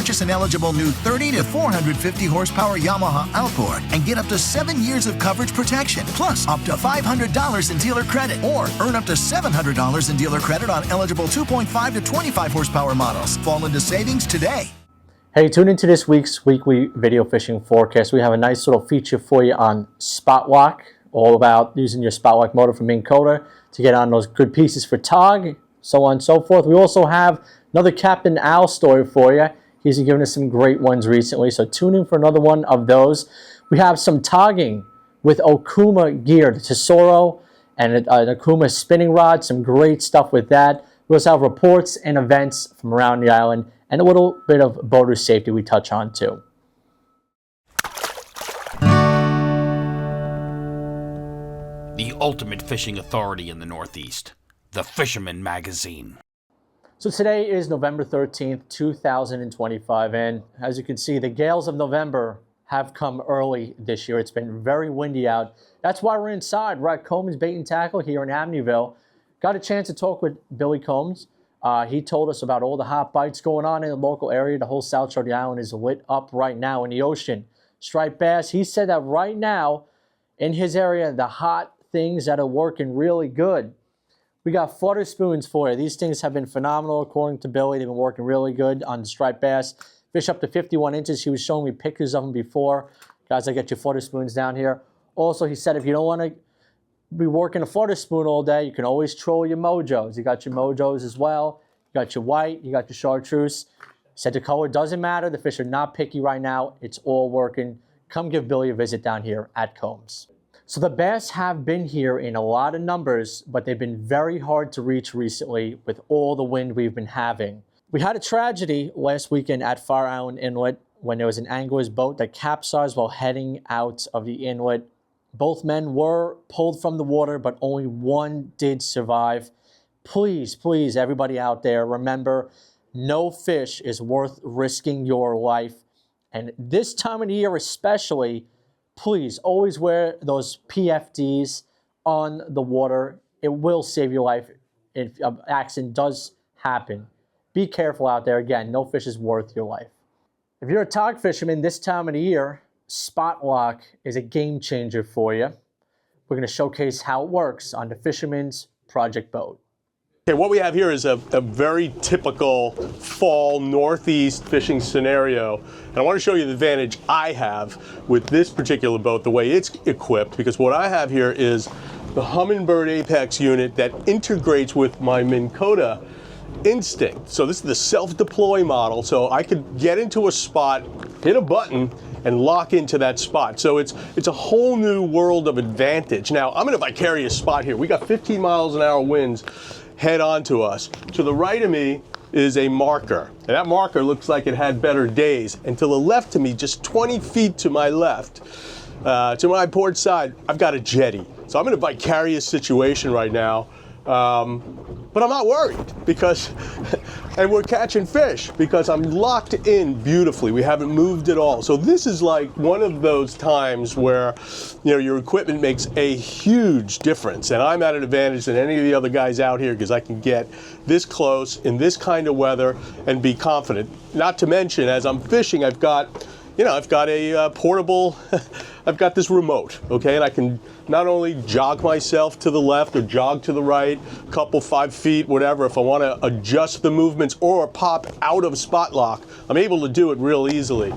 Purchase an eligible new 30 to 450 horsepower Yamaha outboard and get up to 7 years of coverage protection, plus up to $500 in dealer credit, or earn up to $700 in dealer credit on eligible 2.5 to 25 horsepower models. Fall into savings today. Hey, tune into this week's weekly video fishing forecast. We have a nice little feature for you on spot lock, all about using your spot lock motor from Minn Kota to get on those good pieces for tog, so on and so forth. We also have another Captain Al story for you. He's given us some great ones recently, so tune in for another one of those. We have some togging with Okuma gear, the Tesoro and an Okuma spinning rod, some great stuff with that. We also have reports and events from around the island, and a little bit of boater safety we touch on too. The ultimate fishing authority in the Northeast, the Fisherman magazine. So today is November 13th, 2025, and as you can see, the gales of November have come early this year. It's been very windy out. That's why we're inside. We're at Combs Bait and Tackle here in Amityville. Got a chance to talk with Billy Combs. He told us about all the hot bites going on in the local area. The whole south shore of the island is lit up right now in the ocean. Striped bass, he said that right now in his area, the hot things that are working really good. We got flutter spoons for you. These things have been phenomenal according to Billy. They've been working really good on the striped bass. Fish up to 51 inches. He was showing me pictures of them before. Guys, I got your flutter spoons down here. Also, he said if you don't want to be working a flutter spoon all day, you can always troll your mojos. You got your mojos as well. You got your white, you got your chartreuse. Said the color doesn't matter. The fish are not picky right now. It's all working. Come give Billy a visit down here at Combs. So the bass have been here in a lot of numbers, but they've been very hard to reach recently with all the wind we've been having. We had a tragedy last weekend at Fire Island Inlet when there was an angler's boat that capsized while heading out of the inlet. Both men were pulled from the water, but only one did survive. Please, please, everybody out there, remember, no fish is worth risking your life. And this time of the year especially, please always wear those PFDs on the water. It will save your life if an accident does happen. Be careful out there. Again, no fish is worth your life. If you're a tog fisherman this time of the year, spot lock is a game changer for you. We're going to showcase how it works on the Fisherman's project boat. Okay, what we have here is a very typical fall northeast fishing scenario. And I want to show you the advantage I have with this particular boat, the way it's equipped, because what I have here is the Humminbird Apex unit that integrates with my Minn Kota Instinct. So this is the self-deploy model, so I could get into a spot, hit a button, and lock into that spot. So it's a whole new world of advantage. Now, I'm in a vicarious spot here. We got 15 miles an hour winds head on to us. To the right of me is a marker. And that marker looks like it had better days. And to the left of me, just 20 feet to my left, to my port side, I've got a jetty. So I'm in a vicarious situation right now. But I'm not worried because, and we're catching fish because I'm locked in beautifully. We haven't moved at all. So this is like one of those times where, you know, your equipment makes a huge difference. And I'm at an advantage than any of the other guys out here because I can get this close in this kind of weather and be confident. Not to mention, as I'm fishing, I've got a portable, I've got this remote, okay? And I can not only jog myself to the left or jog to the right, couple 5 feet, whatever, if I want to adjust the movements or pop out of spot lock, I'm able to do it real easily.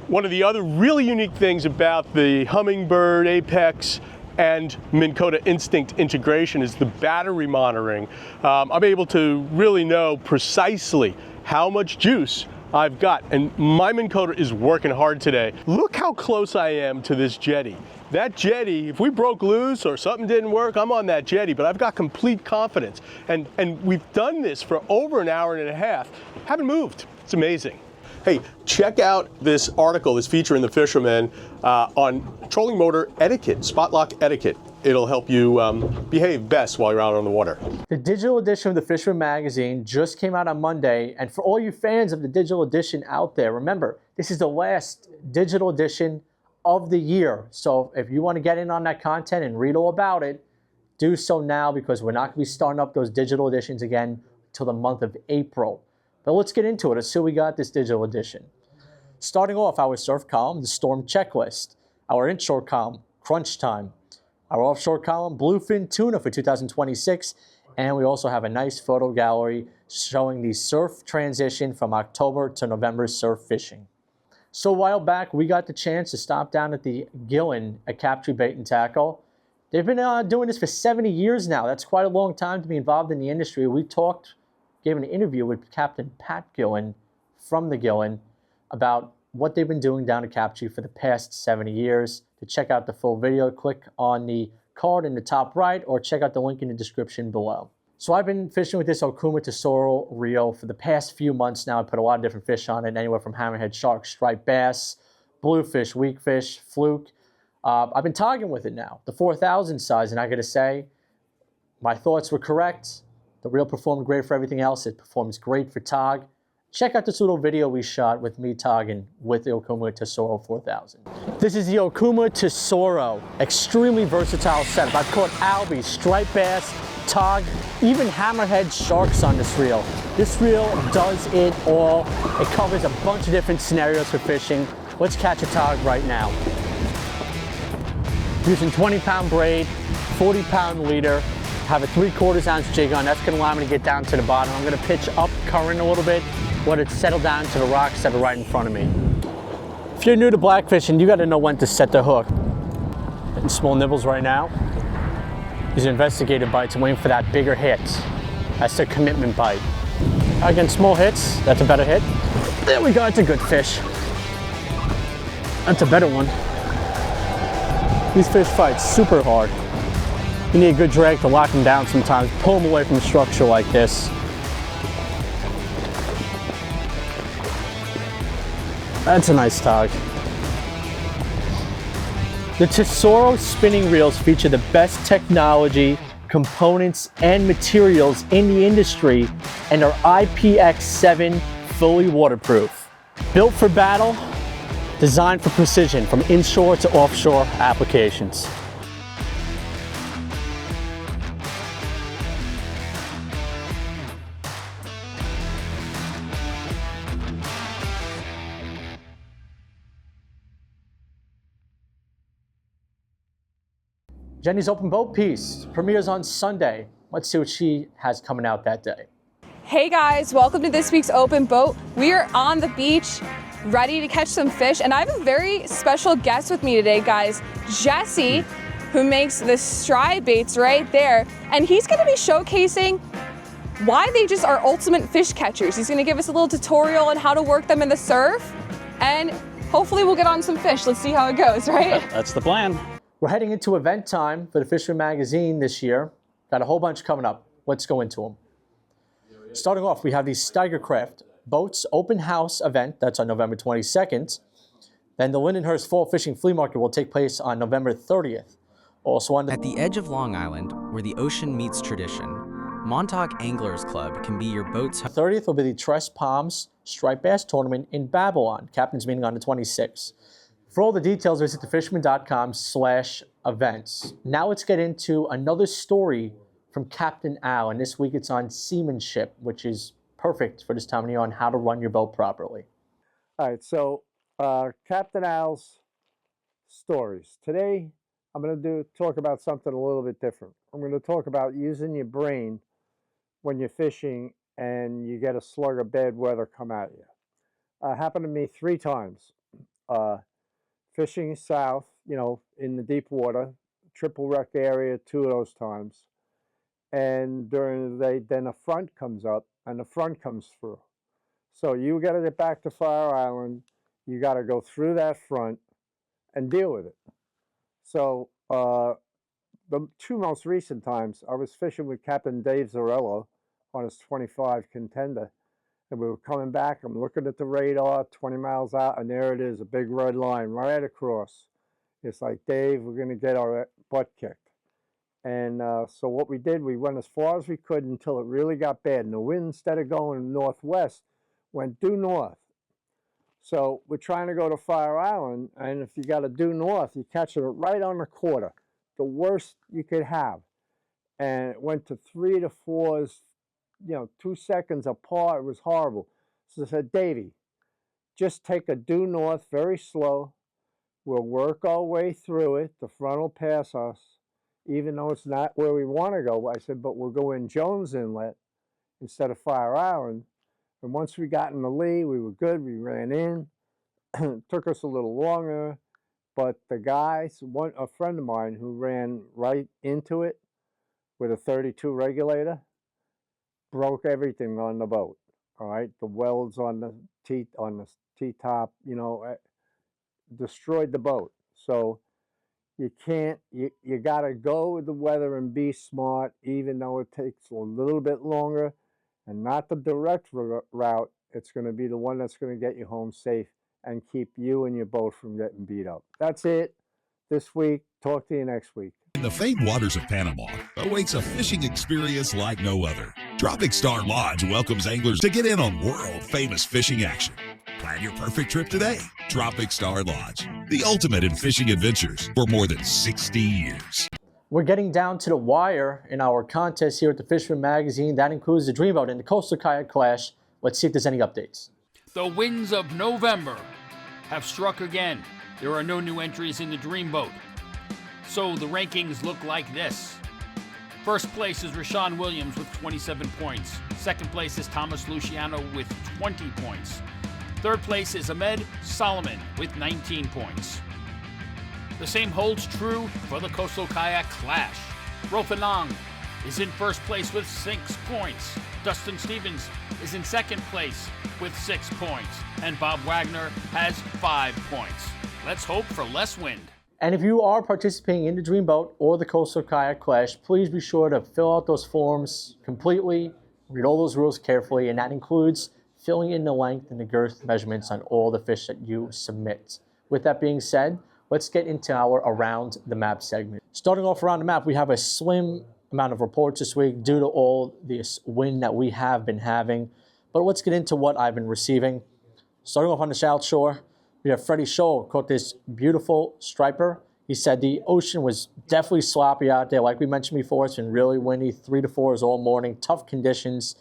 One of the other really unique things about the Humminbird Apex and Minn Kota Instinct integration is the battery monitoring. I'm able to really know precisely how much juice I've got, and my Minn Kota is working hard today. Look how close I am to this jetty. That jetty, if we broke loose or something didn't work, I'm on that jetty, but I've got complete confidence. And we've done this for over an hour and a half. Haven't moved. It's amazing. Hey, check out this article, this feature in the Fisherman on trolling motor etiquette, spot lock etiquette. It'll help you behave best while you're out on the water. The digital edition of the Fisherman magazine just came out on Monday, and for all you fans of the digital edition out there, remember, this is the last digital edition of the year. So if you want to get in on that content and read all about it, do so now because we're not going to be starting up those digital editions again till the month of April. But let's get into it. Let's see what we got this digital edition. Starting off our surf column, the storm checklist. Our inshore column, crunch time. Our offshore column, bluefin tuna for 2026. And we also have a nice photo gallery showing the surf transition from October to November surf fishing. So a while back, we got the chance to stop down at the Gillen at Capt Bait and Tackle. They've been doing this for 70 years now. That's quite a long time to be involved in the industry. We gave an interview with Captain Pat Gillen from the Gillen about what they've been doing down at Capt for the past 70 years. To check out the full video, click on the card in the top right or check out the link in the description below. So I've been fishing with this Okuma Tesoro reel for the past few months now. I put a lot of different fish on it, anywhere from hammerhead shark, striped bass, bluefish, weakfish, fluke. I've been togging with it now, the 4,000 size, and I gotta say, my thoughts were correct. The reel performed great for everything else. It performs great for tog. Check out this little video we shot with me togging with the Okuma Tesoro 4000. This is the Okuma Tesoro, extremely versatile setup. I've caught albies, striped bass, tog, even hammerhead sharks on this reel. This reel does it all. It covers a bunch of different scenarios for fishing. Let's catch a tog right now. Using 20-pound braid, 40-pound leader, have a 3/4 ounce jig on. That's gonna allow me to get down to the bottom. I'm gonna pitch up current a little bit, let it settle down to the rocks that are right in front of me. If you're new to blackfishing, you gotta know when to set the hook. Getting small nibbles right now. These are investigator bites. I'm waiting for that bigger hit. That's the commitment bite. Again, small hits, that's a better hit. There we go, it's a good fish. That's a better one. These fish fight super hard. You need a good drag to lock them down sometimes. Pull them away from the structure like this. That's a nice tog. The Tesoro spinning reels feature the best technology, components, and materials in the industry and are IPX7 fully waterproof. Built for battle, designed for precision from inshore to offshore applications. Jenni's open boat piece premieres on Sunday. Let's see what she has coming out that day. Hey guys, welcome to this week's Open Boat. We are on the beach, ready to catch some fish, and I have a very special guest with me today, guys. Jesse, who makes the stride baits right there, and he's gonna be showcasing why they just are ultimate fish catchers. He's gonna give us a little tutorial on how to work them in the surf, and hopefully we'll get on some fish. Let's see how it goes, right? That's the plan. We're heading into event time for the Fisherman magazine this year. Got a whole bunch coming up. Let's go into them. Starting off, we have the Steiger Craft Boats Open House event. That's on November 22nd. Then the Lindenhurst Fall Fishing Flea Market will take place on November 30th. Also on At the edge of Long Island, where the ocean meets tradition, Montauk Anglers Club can be your boat's... the 30th will be the Tress Palms Striped Bass Tournament in Babylon. Captain's meeting on the 26th. For all the details, visit thefisherman.com/events. Now let's get into another story from Captain Al, and this week it's on seamanship, which is perfect for this time of year on how to run your boat properly. All right, so Captain Al's stories. Today, I'm going to talk about something a little bit different. I'm going to talk about using your brain when you're fishing and you get a slug of bad weather come at you. Happened to me 3 times. Fishing south, you know, in the deep water, triple wreck area 2 of those times. And during the day, then a front comes up and the front comes through. So you got to get back to Fire Island. You got to go through that front and deal with it. So the 2 most recent times, I was fishing with Captain Dave Zarello on his 25 contender. And we were coming back, I'm looking at the radar, 20 miles out, and there it is, a big red line right across. It's like, Dave, we're going to get our butt kicked. And so what we did, we went as far as we could until it really got bad. And the wind, instead of going northwest, went due north. So we're trying to go to Fire Island, and if you got to due north, you're catching it right on the quarter, the worst you could have. And it went to 3 to 4s, 2 seconds apart. It was horrible. So I said, Davey, just take a due north very slow. We'll work our way through it. The front will pass us, even though it's not where we want to go. I said, but we'll go in Jones Inlet instead of Fire Island. And once we got in the lee, we were good. We ran in. It took us a little longer. But the guys, a friend of mine who ran right into it with a 32 regulator, broke everything on the boat. All right, the welds on the T-top, destroyed the boat. So you can't, you got to go with the weather and be smart, even though it takes a little bit longer, and not the direct route. It's going to be the one that's going to get you home safe and keep you and your boat from getting beat up. That's it this week. Talk to you next week. In the famed waters of Panama awaits a fishing experience like no other. Tropic Star Lodge welcomes anglers to get in on world-famous fishing action. Plan your perfect trip today. Tropic Star Lodge, the ultimate in fishing adventures for more than 60 years. We're getting down to the wire in our contest here at the Fisherman magazine. That includes the Dreamboat and the Coastal Kayak Clash. Let's see if there's any updates. The winds of November have struck again. There are no new entries in the Dreamboat. So the rankings look like this. First place is Rashawn Williams with 27 points. Second place is Thomas Luciano with 20 points. Third place is Ahmed Solomon with 19 points. The same holds true for the Coastal Kayak Clash. Rofanong is in first place with 6 points. Dustin Stevens is in second place with 6 points. And Bob Wagner has 5 points. Let's hope for less wind. And if you are participating in the Dreamboat or the Coastal Kayak Clash, please be sure to fill out those forms completely, read all those rules carefully, and that includes filling in the length and the girth measurements on all the fish that you submit. With that being said, let's get into our Around the Map segment. Starting off around the map, we have a slim amount of reports this week due to all this wind that we have been having. But let's get into what I've been receiving. Starting off on the South Shore, we have Freddie Scholl caught this beautiful striper. He said the ocean was definitely sloppy out there. Like we mentioned before, it's been really windy, 3 to 4s all morning, tough conditions.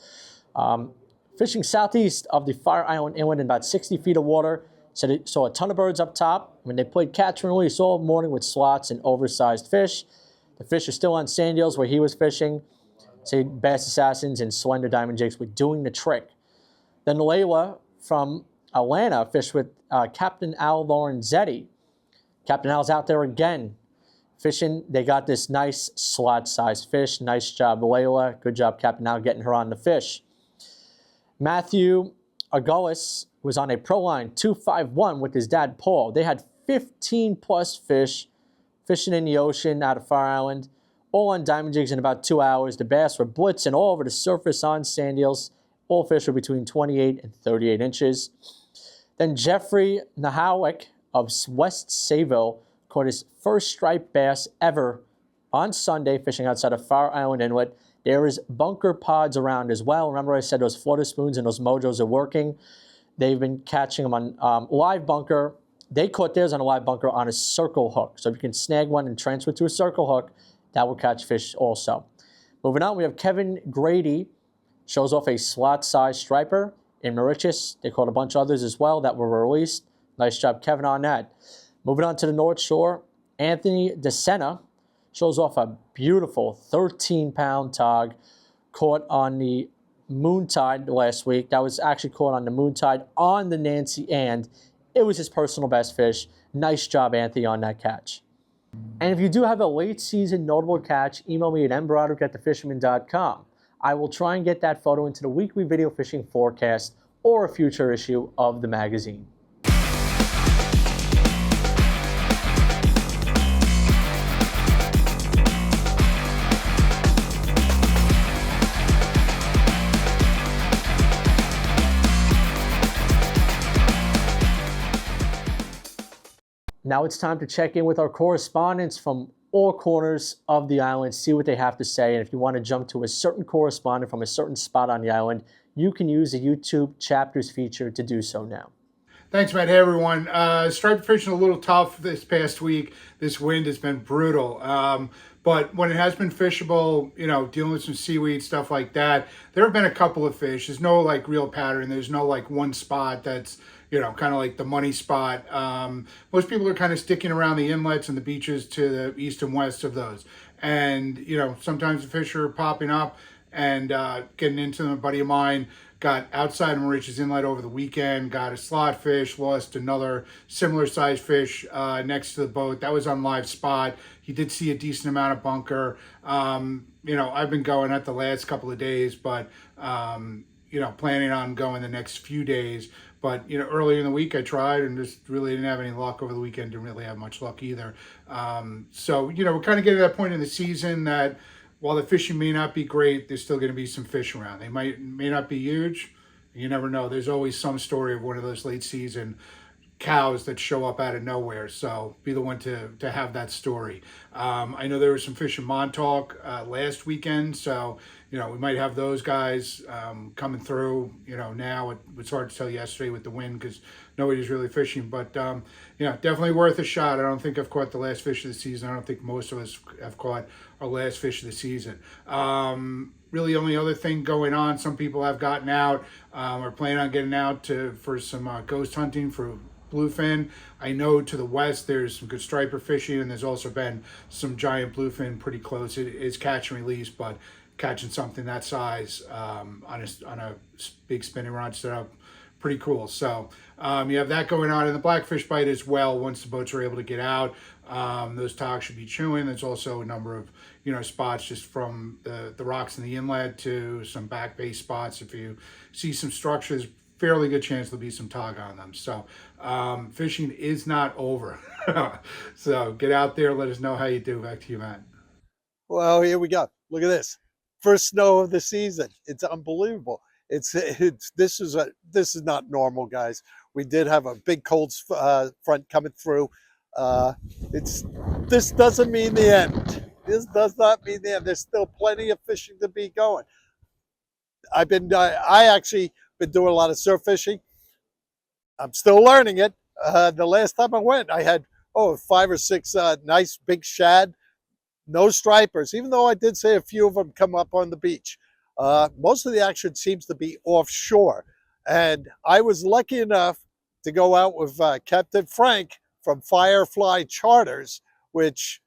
Fishing southeast of the Fire Island Inlet in about 60 feet of water. Said it saw a ton of birds up top. When they played catch and release all morning with slots and oversized fish. The fish are still on sand eels where he was fishing. Say bass assassins and slender diamond jigs were doing the trick. Then Layla from Atlanta fished with Captain Al Lorenzetti. Captain Al's out there again fishing. They got this nice slot-sized fish. Nice job, Layla. Good job, Captain Al, getting her on the fish. Matthew Agulis was on a Proline 251 with his dad, Paul. They had 15-plus fish fishing in the ocean out of Fire Island, all on diamond jigs in about 2 hours. The bass were blitzing all over the surface on sand eels. All fish were between 28 and 38 inches. Then Jeffrey Nahowick of West Sayville caught his first striped bass ever on Sunday fishing outside of Fire Island Inlet. There is bunker pods around as well. Remember I said those flutter spoons and those mojos are working. They've been catching them on live bunker. They caught theirs on a live bunker on a circle hook. So if you can snag one and transfer to a circle hook, that will catch fish also. Moving on, we have Kevin Grady. Shows off a slot-sized striper in Mauritius. They caught a bunch of others as well that were released. Nice job, Kevin, on that. Moving on to the North Shore, Anthony DeSena shows off a beautiful 13-pound tog caught on the Moontide last week. That was actually caught on the Moontide on the Nancy, and it was his personal best fish. Nice job, Anthony, on that catch. And if you do have a late-season notable catch, email me at mbroderick@thefisherman.com. I will try and get that photo into the weekly video fishing forecast or a future issue of the magazine. Now it's time to check in with our correspondents from all corners of the island, see what they have to say. And if you want to jump to a certain correspondent from a certain spot on the island, you can use the YouTube chapters feature to do so now. Thanks, Matt. Hey, everyone. Striped fishing a little tough this past week. This wind has been brutal. But when it has been fishable, you know, dealing with some seaweed, stuff like that, there have been a couple of fish. There's no like real pattern. There's no like one spot that's, you know, kind of like the money spot. Most people are kind of sticking around the inlets and the beaches to the east and west of those. And, you know, sometimes the fish are popping up and getting into them. A buddy of mine got outside of Mauritius Inlet over the weekend, got a slot fish, lost another similar sized fish next to the boat. That was on live spot. He did see a decent amount of bunker. You know, I've been going at the last couple of days, but, you know, planning on going the next few days. But, you know, earlier in the week I tried and just really didn't have any luck. Over the weekend, didn't really have much luck either. So, you know, we're kind of getting to that point in the season that while the fishing may not be great, there's still going to be some fish around. They may not be huge. You never know. There's always some story of one of those late season cows that show up out of nowhere. So be the one to have that story. I know there was some fish in Montauk last weekend. So, you know, we might have those guys coming through. You know, now it was hard to tell yesterday with the wind because nobody's really fishing. But, you know, definitely worth a shot. I don't think I've caught the last fish of the season. I don't think most of us have caught our last fish of the season. Really only other thing going on, some people have gotten out or plan on getting out for some ghost hunting for bluefin. I know to the west there's some good striper fishing, and there's also been some giant bluefin pretty close. It is catch and release, but catching something that size on a big spinning rod setup, pretty cool. So you have that going on, and the blackfish bite as well. Once the boats are able to get out, those togs should be chewing. There's also a number of, you know, spots just from the rocks in the inlet to some back bay spots. If you see some structures, fairly good chance there'll be some tog on them. So fishing is not over. So get out there, let us know how you do. Back to you, Matt. Well, here we go. Look at this. First snow of the season. It's unbelievable. This is not normal, guys. We did have a big cold front coming through. This doesn't mean the end. This does not mean the end. There's still plenty of fishing to be going. I actually been doing a lot of surf fishing. I'm still learning it. The last time I went, I had 5 or 6 nice big shad, no stripers, even though I did say a few of them come up on the beach. Most of the action seems to be offshore. And I was lucky enough to go out with Captain Frank from Firefly Charters, which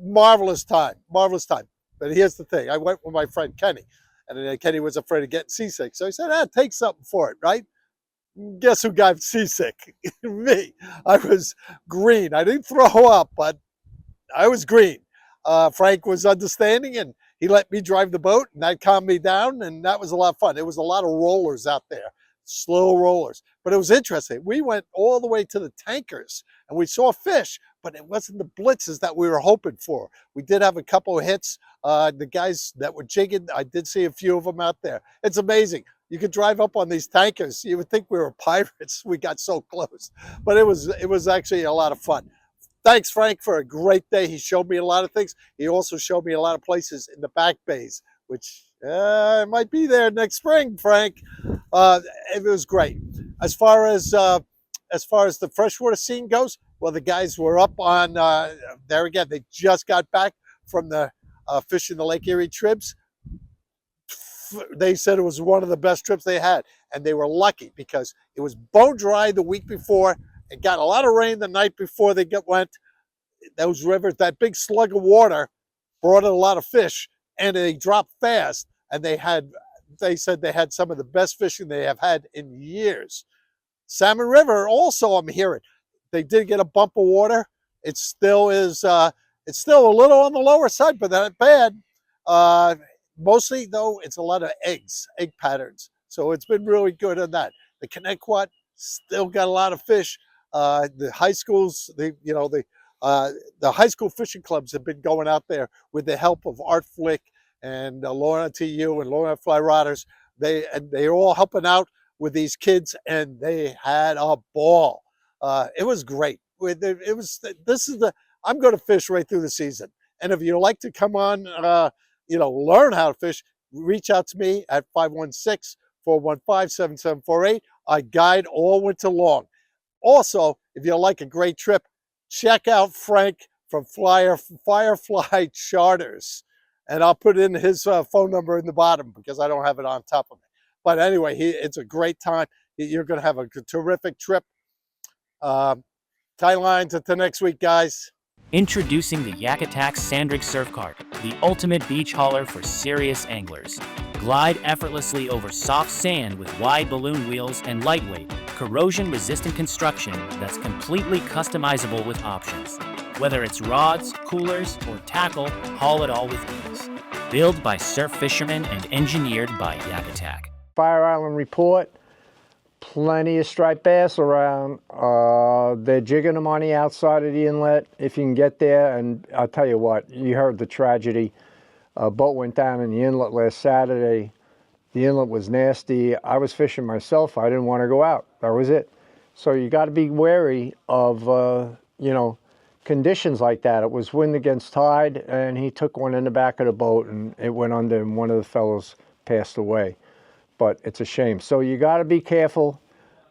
marvelous time. But here's the thing. I went with my friend Kenny, and Kenny was afraid of getting seasick. So he said, take something for it, right? Guess who got seasick? Me. I was green. I didn't throw up, but I was green. Frank was understanding, and he let me drive the boat, and that calmed me down, and that was a lot of fun. There was a lot of rollers out there, slow rollers. But it was interesting. We went all the way to the tankers, and we saw fish, but it wasn't the blitzes that we were hoping for. We did have a couple of hits. The guys that were jigging, I did see a few of them out there. It's amazing. You could drive up on these tankers. You would think we were pirates. We got so close. But it was actually a lot of fun. Thanks, Frank, for a great day. He showed me a lot of things. He also showed me a lot of places in the back bays, which might be there next spring, Frank. It was great. As far as the freshwater scene goes, well, the guys were up on there again. They just got back from the fishing the Lake Erie trips. They said it was one of the best trips they had, and they were lucky because it was bone dry the week before. It got a lot of rain the night before they went. Those rivers, that big slug of water brought in a lot of fish, and they dropped fast. And they said they had some of the best fishing they have had in years. Salmon River also, I'm hearing, they did get a bump of water. It still is, it's still a little on the lower side, but not bad. Mostly, though, it's a lot of egg patterns. So it's been really good on that. The Connecticut still got a lot of fish. The high schools, the high school fishing clubs have been going out there with the help of Art Flick and Lorna TU and Lorna Fly Rodders. They're all helping out with these kids, and they had a ball. It was great. I'm going to fish right through the season. And if you'd like to come on, learn how to fish, reach out to me at 516-415-7748. I guide all winter long. Also, if you like a great trip, check out Frank from Firefly Charters. And I'll put in his phone number in the bottom because I don't have it on top of me. But anyway, it's a great time. You're going to have a terrific trip. Tie lines until next week, guys. Introducing the Yak Attack Sandrig Surf Cart, the ultimate beach hauler for serious anglers. Glide effortlessly over soft sand with wide balloon wheels and lightweight, corrosion-resistant construction that's completely customizable with options. Whether it's rods, coolers, or tackle, haul it all with ease. Built by surf fishermen and engineered by Yak Attack. Fire Island report. Plenty of striped bass around. They're jigging them on the outside of the inlet if you can get there. And I'll tell you what, you heard the tragedy. A boat went down in the inlet last Saturday. The inlet was nasty. I was fishing myself. I didn't want to go out. That was it. So you got to be wary of, you know, conditions like that. It was wind against tide, and he took one in the back of the boat, and it went under, and one of the fellows passed away. But it's a shame. So you got to be careful.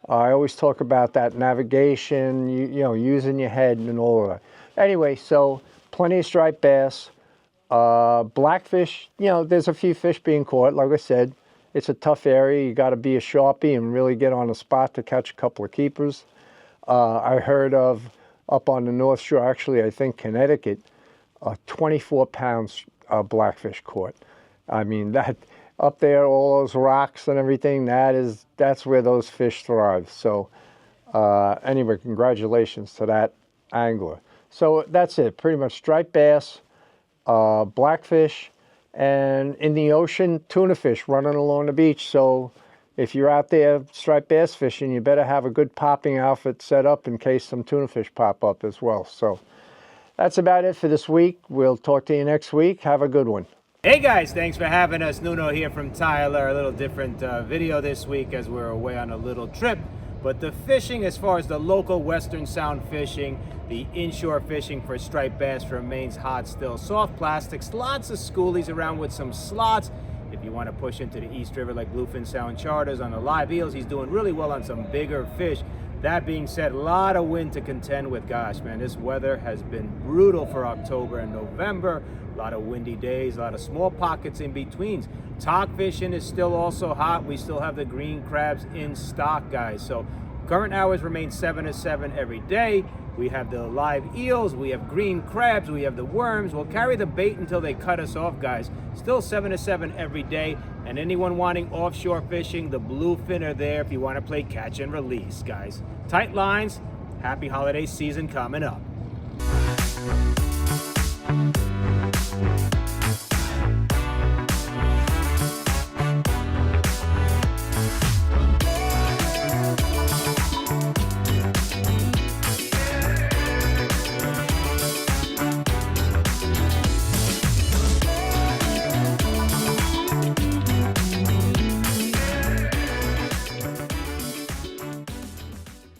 I always talk about that navigation, you know, using your head and all of that. Anyway, so plenty of striped bass. Blackfish, you know, there's a few fish being caught. Like I said, it's a tough area. You got to be a Sharpie and really get on the spot to catch a couple of keepers. I heard of up on the North Shore, actually, I think Connecticut, 24 pounds blackfish caught. I mean, that up there, all those rocks and everything, that's where those fish thrive. So anyway, congratulations to that angler. So that's it, pretty much striped bass, blackfish, and in the ocean, tuna fish running along the beach. So if you're out there striped bass fishing, you better have a good popping outfit set up in case some tuna fish pop up as well. So that's about it for this week. We'll talk to you next week. Have a good one. Hey guys, thanks for having us. Nuno here from Tyalure. A little different video this week as we're away on a little trip. But the fishing, as far as the local Western Sound fishing, the inshore fishing for striped bass remains hot still. Soft plastics, lots of schoolies around with some slots. If you want to push into the East River like Bluefin Sound Charters on the live eels, he's doing really well on some bigger fish. That being said, a lot of wind to contend with. Gosh, man, this weather has been brutal for October and November. A lot of windy days, a lot of small pockets in betweens. Talk fishing is still also hot. We still have the green crabs in stock, guys. So current hours remain 7 to 7 every day. We have the live eels, we have green crabs, we have the worms. We'll carry the bait until they cut us off, guys. Still 7 to 7 every day. And anyone wanting offshore fishing, the bluefin are there if you want to play catch and release, guys. Tight lines, happy holiday season coming up.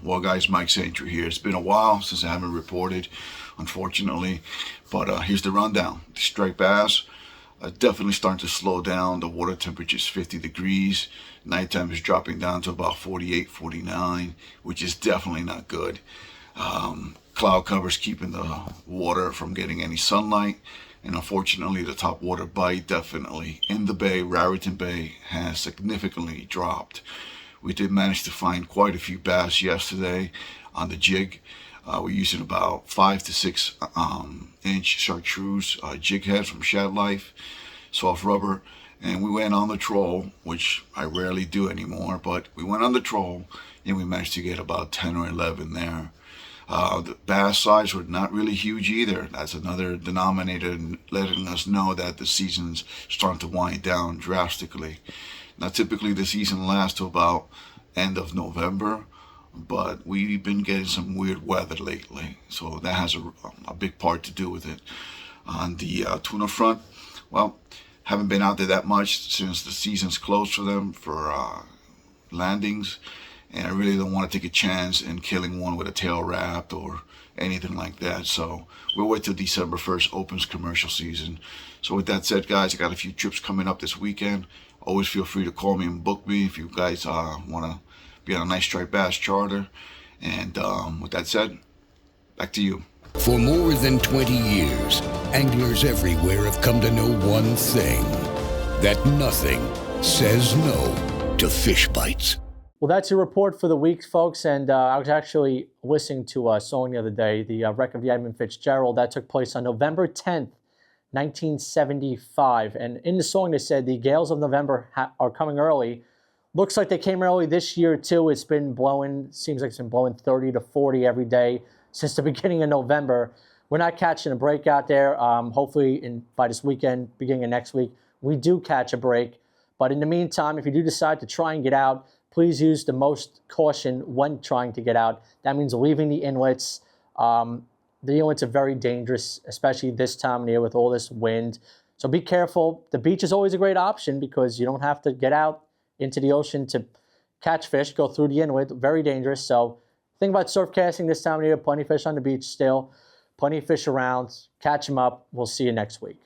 Well, guys, Mike Santry here. It's been a while since I haven't reported, unfortunately, but here's the rundown. The striped bass definitely starting to slow down. The water temperature is 50 degrees. Nighttime is dropping down to about 48, 49, which is definitely not good. Cloud covers keeping the water from getting any sunlight, and unfortunately the top water bite definitely in the bay, Raritan Bay, has significantly dropped. We did manage to find quite a few bass yesterday on the jig. We're using about 5 to 6 inch chartreuse jig head from Shad Life, soft rubber, and we went on the troll, which I rarely do anymore, but we went on the troll and we managed to get about 10 or 11 there. The bass size were not really huge either. That's another denominator letting us know that the season's starting to wind down drastically. Now, typically the season lasts to about end of November, but we've been getting some weird weather lately, so that has a big part to do with it. On the tuna front, well, haven't been out there that much since the season's closed for them for landings, and I really don't want to take a chance in killing one with a tail wrapped or anything like that, so we'll wait till December 1st opens commercial season. So with that said, guys, I got a few trips coming up this weekend. Always feel free to call me and book me if you guys want to be on a nice striped bass charter. And with that said, back to you. For more than 20 years, anglers everywhere have come to know one thing, that nothing says no to fish bites. Well, that's your report for the week, folks. And I was actually listening to a song the other day, the Wreck of the Edmund Fitzgerald, that took place on November 10th, 1975. And in the song, they said the gales of November are coming early. Looks like they came early this year, too. It's been blowing, seems like it's been blowing 30 to 40 every day since the beginning of November. We're not catching a break out there. Hopefully, by this weekend, beginning of next week, we do catch a break. But in the meantime, if you do decide to try and get out, please use the most caution when trying to get out. That means leaving the inlets. The inlets are very dangerous, especially this time of year with all this wind. So be careful. The beach is always a great option because you don't have to get out into the ocean to catch fish, go through the inlet. Very dangerous. So think about surf casting this time of year. Plenty of fish on the beach still. Plenty of fish around. Catch them up. We'll see you next week.